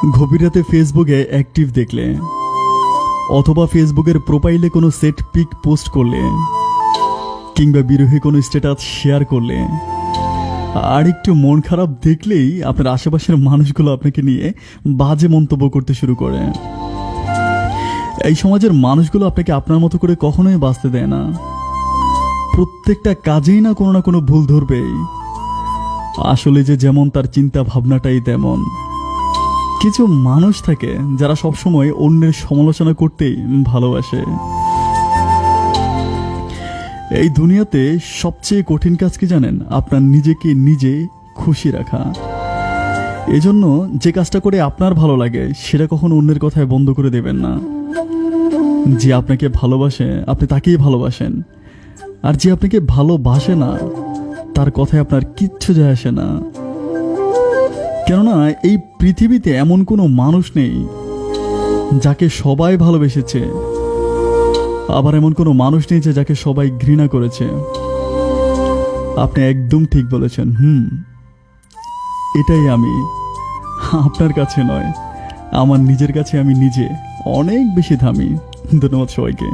গভীর রাতে ফেসবুকে অ্যাক্টিভ দেখলে, অথবা ফেসবুকের প্রোফাইলে কোনো সেট পিক পোস্ট করলে, কিংবা বিরোহী কোনো স্ট্যাটাস শেয়ার করলে, আর একটু মন খারাপ দেখলেই আপনার আশেপাশের মানুষগুলো আপনাকে নিয়ে বাজে মন্তব্য করতে শুরু করে। এই সমাজের মানুষগুলো আপনাকে আপনার মতো করে কখনোই বাঁচতে দেয় না। প্রত্যেকটা কাজেই না কোনো ভুল ধরবেই। আসলে যে যেমন তার চিন্তা ভাবনাটাই তেমন। কিছু মানুষ থাকে যারা সবসময় অন্যের সমালোচনা করতেই ভালোবাসে। এই দুনিয়াতে সবচেয়ে কঠিন কাজ কি জানেন? আপনার নিজেকে নিজে খুশি রাখা। এজন্য যে কাজটা করে আপনার ভালো লাগে সেটা কখনো অন্যের কথায় বন্ধ করে দেবেন না। যে আপনাকে ভালোবাসে আপনি তাকেই ভালোবাসেন, আর যে আপনাকে ভালোবাসে না তার কথায় আপনার কিচ্ছু যায় আসে না। কেননা এই পৃথিবীতে এমন কোনো মানুষ নেই যাকে সবাই ভালোবেসেছে, আবার এমন কোনো মানুষ নেই যে যাকে সবাই ঘৃণা করেছে। আপনি একদম ঠিক বলেছেন। এটাই আমি, আপনার কাছে নয়, আমার নিজের কাছে আমি নিজে অনেক বেশি দামি। ধন্যবাদ সবাইকে।